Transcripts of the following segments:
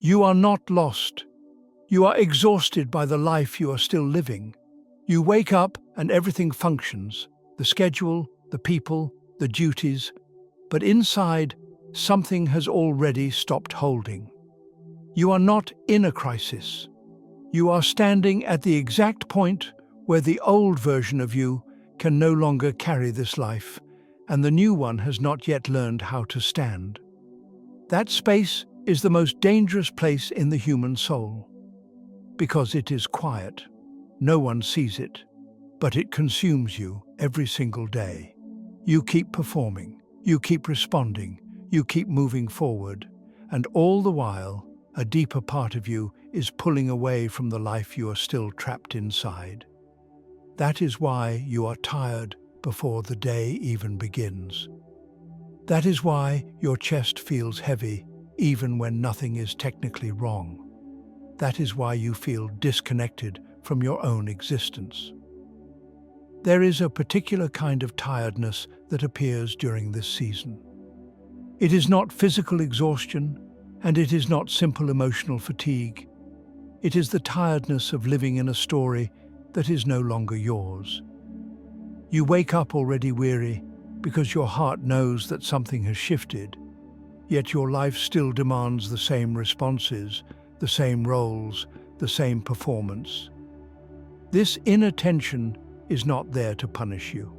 You are not lost. You are exhausted by the life you are still living. You wake up and everything functions, the schedule, the people, the duties, but inside, something has already stopped holding. You are not in a crisis. You are standing at the exact point where the old version of you can no longer carry this life, and the new one has not yet learned how to stand. That space is the most dangerous place in the human soul, because it is quiet. No one sees it, but it consumes you every single day. You keep performing, you keep responding, you keep moving forward, and all the while, a deeper part of you is pulling away from the life you are still trapped inside. That is why you are tired before the day even begins. That is why your chest feels heavy even when nothing is technically wrong. That is why you feel disconnected from your own existence. There is a particular kind of tiredness that appears during this season. It is not physical exhaustion, and it is not simple emotional fatigue. It is the tiredness of living in a story that is no longer yours. You wake up already weary because your heart knows that something has shifted, yet your life still demands the same responses, the same roles, the same performance. This inner tension is not there to punish you.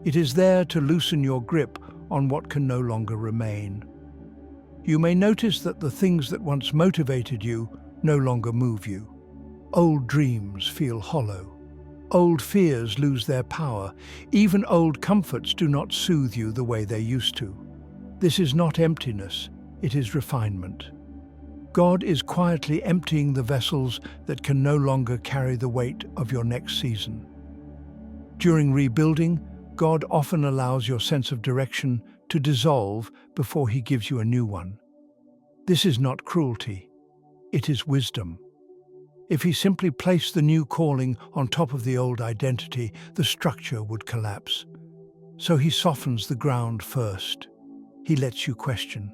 It is there to loosen your grip on what can no longer remain. You may notice that the things that once motivated you no longer move you. Old dreams feel hollow. Old fears lose their power. Even old comforts do not soothe you the way they used to. This is not emptiness, it is refinement. God is quietly emptying the vessels that can no longer carry the weight of your next season. During rebuilding, God often allows your sense of direction to dissolve before He gives you a new one. This is not cruelty, it is wisdom. If He simply placed the new calling on top of the old identity, the structure would collapse. So He softens the ground first. He lets you question.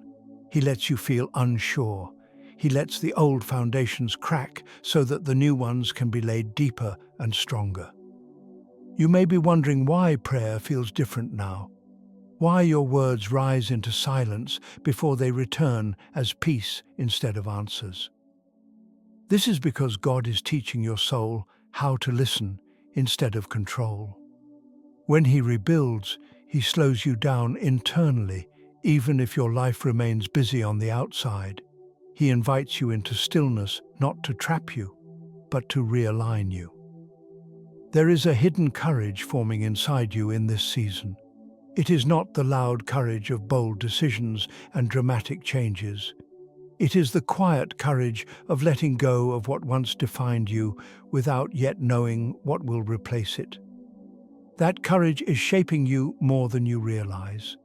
He lets you feel unsure. He lets the old foundations crack so that the new ones can be laid deeper and stronger. You may be wondering why prayer feels different now, why your words rise into silence before they return as peace instead of answers. This is because God is teaching your soul how to listen instead of control. When He rebuilds, He slows you down internally, even if your life remains busy on the outside. He invites you into stillness, not to trap you, but to realign you. There is a hidden courage forming inside you in this season. It is not the loud courage of bold decisions and dramatic changes. It is the quiet courage of letting go of what once defined you without yet knowing what will replace it. That courage is shaping you more than you realize.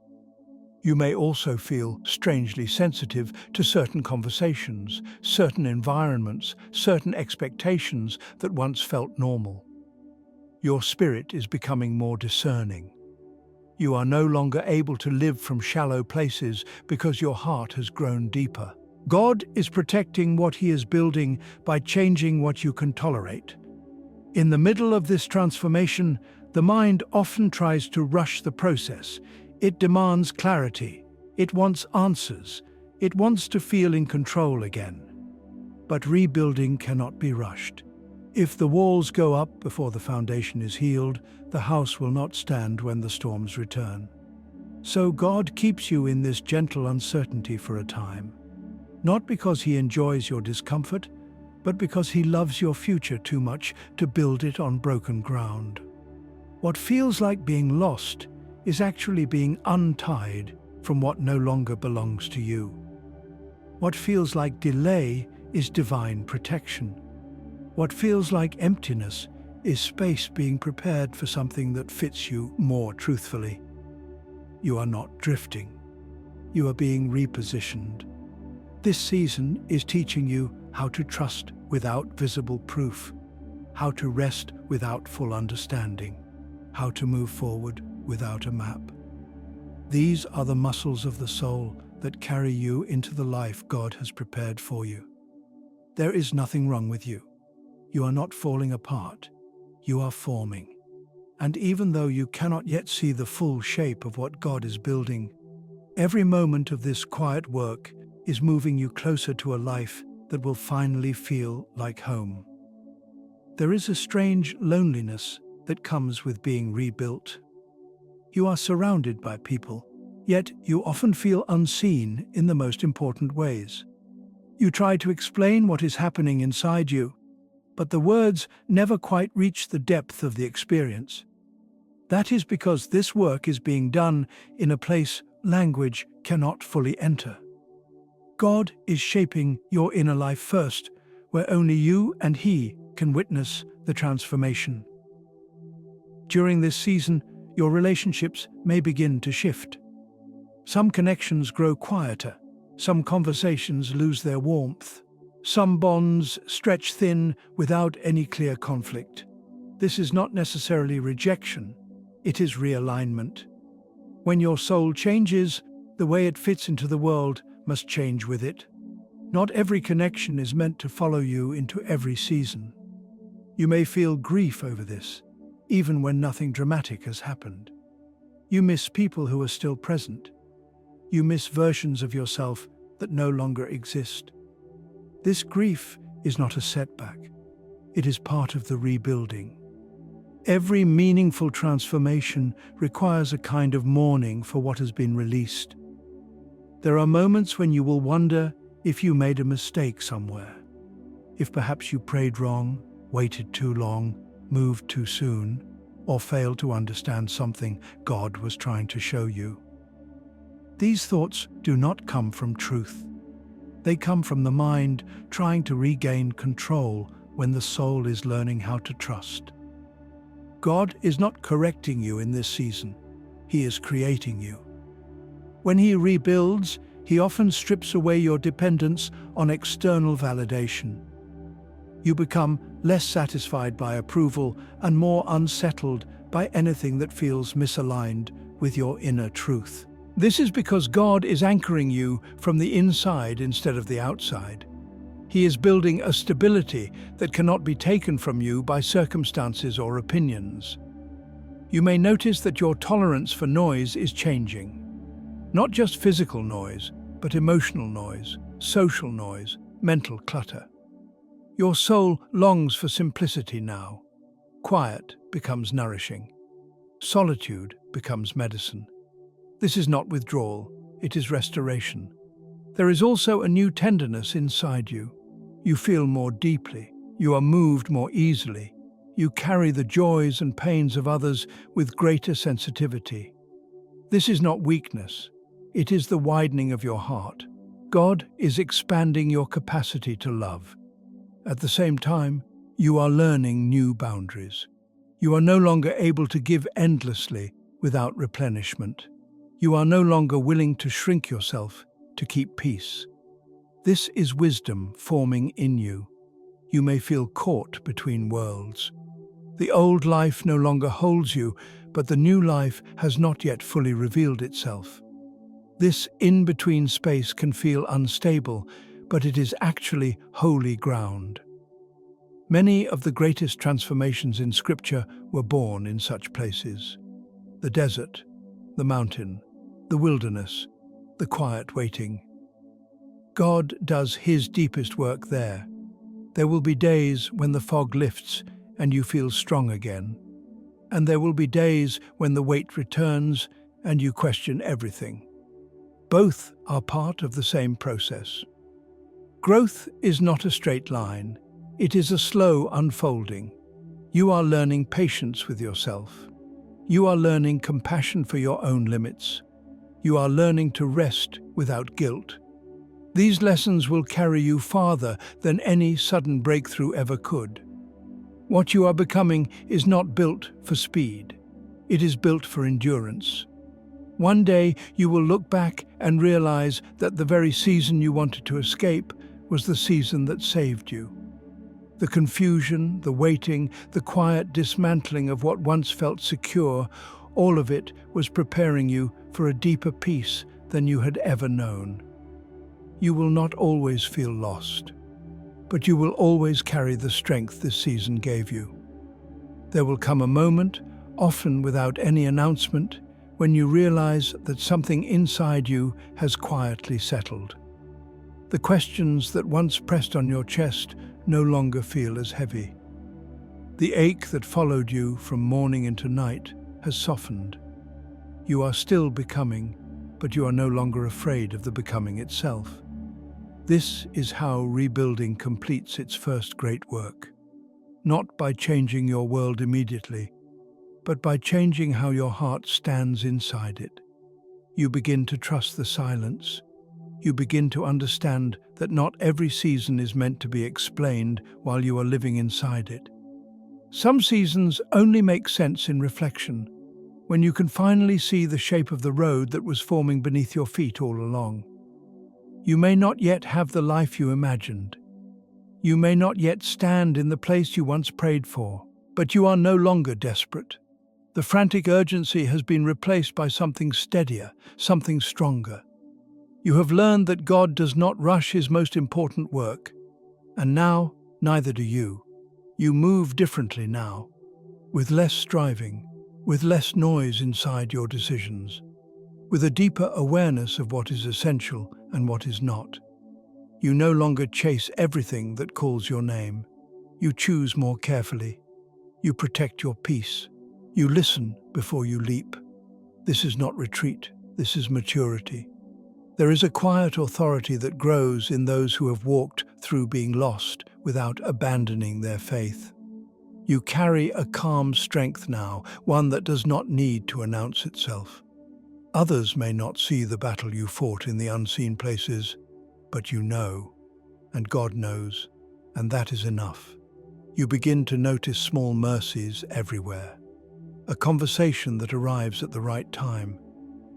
You may also feel strangely sensitive to certain conversations, certain environments, certain expectations that once felt normal. Your spirit is becoming more discerning. You are no longer able to live from shallow places because your heart has grown deeper. God is protecting what He is building by changing what you can tolerate. In the middle of this transformation, the mind often tries to rush the process. It demands clarity. It wants answers. It wants to feel in control again. But rebuilding cannot be rushed. If the walls go up before the foundation is healed, the house will not stand when the storms return. So God keeps you in this gentle uncertainty for a time. Not because He enjoys your discomfort, but because He loves your future too much to build it on broken ground. What feels like being lost is actually being untied from what no longer belongs to you. What feels like delay is divine protection. What feels like emptiness is space being prepared for something that fits you more truthfully. You are not drifting. You are being repositioned. This season is teaching you how to trust without visible proof, how to rest without full understanding, how to move forward without a map. These are the muscles of the soul that carry you into the life God has prepared for you. There is nothing wrong with you. You are not falling apart. You are forming. And even though you cannot yet see the full shape of what God is building, every moment of this quiet work is moving you closer to a life that will finally feel like home. There is a strange loneliness that comes with being rebuilt. You are surrounded by people, yet you often feel unseen in the most important ways. You try to explain what is happening inside you, but the words never quite reach the depth of the experience. That is because this work is being done in a place language cannot fully enter. God is shaping your inner life first, where only you and He can witness the transformation. During this season, your relationships may begin to shift. Some connections grow quieter, some conversations lose their warmth, some bonds stretch thin without any clear conflict. This is not necessarily rejection, it is realignment. When your soul changes, the way it fits into the world must change with it. Not every connection is meant to follow you into every season. You may feel grief over this, even when nothing dramatic has happened. You miss people who are still present. You miss versions of yourself that no longer exist. This grief is not a setback. It is part of the rebuilding. Every meaningful transformation requires a kind of mourning for what has been released. There are moments when you will wonder if you made a mistake somewhere, if perhaps you prayed wrong, waited too long, moved too soon, or failed to understand something God was trying to show you. These thoughts do not come from truth. They come from the mind trying to regain control when the soul is learning how to trust. God is not correcting you in this season. He is creating you. When He rebuilds, He often strips away your dependence on external validation. You become less satisfied by approval and more unsettled by anything that feels misaligned with your inner truth. This is because God is anchoring you from the inside instead of the outside. He is building a stability that cannot be taken from you by circumstances or opinions. You may notice that your tolerance for noise is changing. Not just physical noise, but emotional noise, social noise, mental clutter. Your soul longs for simplicity now. Quiet becomes nourishing. Solitude becomes medicine. This is not withdrawal, it is restoration. There is also a new tenderness inside you. You feel more deeply. You are moved more easily. You carry the joys and pains of others with greater sensitivity. This is not weakness. It is the widening of your heart. God is expanding your capacity to love. At the same time, you are learning new boundaries. You are no longer able to give endlessly without replenishment. You are no longer willing to shrink yourself to keep peace. This is wisdom forming in you. You may feel caught between worlds. The old life no longer holds you, but the new life has not yet fully revealed itself. This in-between space can feel unstable, but it is actually holy ground. Many of the greatest transformations in Scripture were born in such places. The desert, the mountain, the wilderness, the quiet waiting. God does His deepest work there. There will be days when the fog lifts and you feel strong again. And there will be days when the weight returns and you question everything. Both are part of the same process. Growth is not a straight line. It is a slow unfolding. You are learning patience with yourself. You are learning compassion for your own limits. You are learning to rest without guilt. These lessons will carry you farther than any sudden breakthrough ever could. What you are becoming is not built for speed. It is built for endurance. One day you will look back and realize that the very season you wanted to escape was the season that saved you. The confusion, the waiting, the quiet dismantling of what once felt secure, all of it was preparing you for a deeper peace than you had ever known. You will not always feel lost, but you will always carry the strength this season gave you. There will come a moment, often without any announcement, when you realize that something inside you has quietly settled. The questions that once pressed on your chest no longer feel as heavy. The ache that followed you from morning into night has softened. You are still becoming, but you are no longer afraid of the becoming itself. This is how rebuilding completes its first great work. Not by changing your world immediately, but by changing how your heart stands inside it. You begin to trust the silence. You begin to understand that not every season is meant to be explained while you are living inside it. Some seasons only make sense in reflection, when you can finally see the shape of the road that was forming beneath your feet all along. You may not yet have the life you imagined. You may not yet stand in the place you once prayed for, but you are no longer desperate. The frantic urgency has been replaced by something steadier, something stronger. You have learned that God does not rush His most important work, and now neither do you. You move differently now, with less striving, with less noise inside your decisions, with a deeper awareness of what is essential and what is not. You no longer chase everything that calls your name. You choose more carefully. You protect your peace. You listen before you leap. This is not retreat, this is maturity. There is a quiet authority that grows in those who have walked through being lost without abandoning their faith. You carry a calm strength now, one that does not need to announce itself. Others may not see the battle you fought in the unseen places, but you know, and God knows, and that is enough. You begin to notice small mercies everywhere. A conversation that arrives at the right time,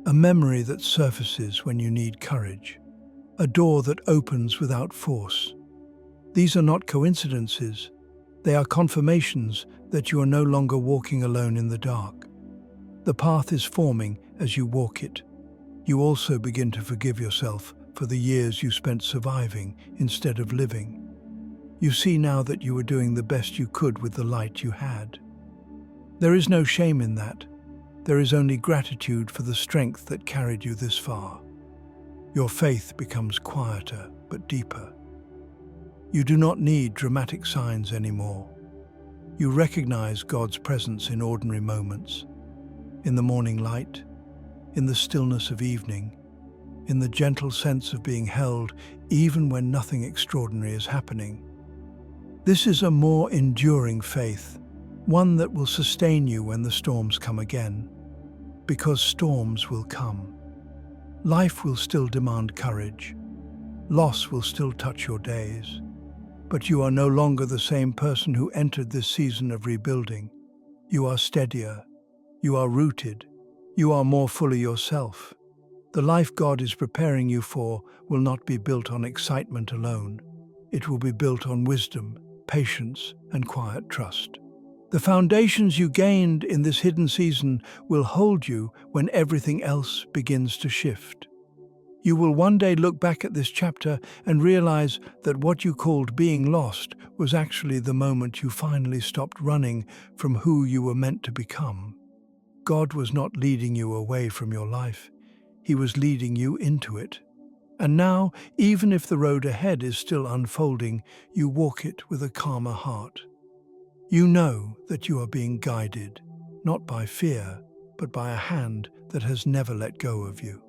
a memory that surfaces when you need courage, a door that opens without force. These are not coincidences, they are confirmations that you are no longer walking alone in the dark. The path is forming as you walk it. You also begin to forgive yourself for the years you spent surviving instead of living. You see now that you were doing the best you could with the light you had. There is no shame in that. There is only gratitude for the strength that carried you this far. Your faith becomes quieter but deeper. You do not need dramatic signs anymore. You recognize God's presence in ordinary moments, in the morning light, in the stillness of evening, in the gentle sense of being held even when nothing extraordinary is happening. This is a more enduring faith, one that will sustain you when the storms come again. Because storms will come. Life will still demand courage. Loss will still touch your days. But you are no longer the same person who entered this season of rebuilding. You are steadier. You are rooted. You are more fully yourself. The life God is preparing you for will not be built on excitement alone. It will be built on wisdom, patience, and quiet trust. The foundations you gained in this hidden season will hold you when everything else begins to shift. You will one day look back at this chapter and realize that what you called being lost was actually the moment you finally stopped running from who you were meant to become. God was not leading you away from your life. He was leading you into it. And now, even if the road ahead is still unfolding, you walk it with a calmer heart. You know that you are being guided, not by fear, but by a hand that has never let go of you.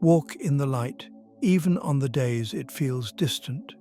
Walk in the light, even on the days it feels distant.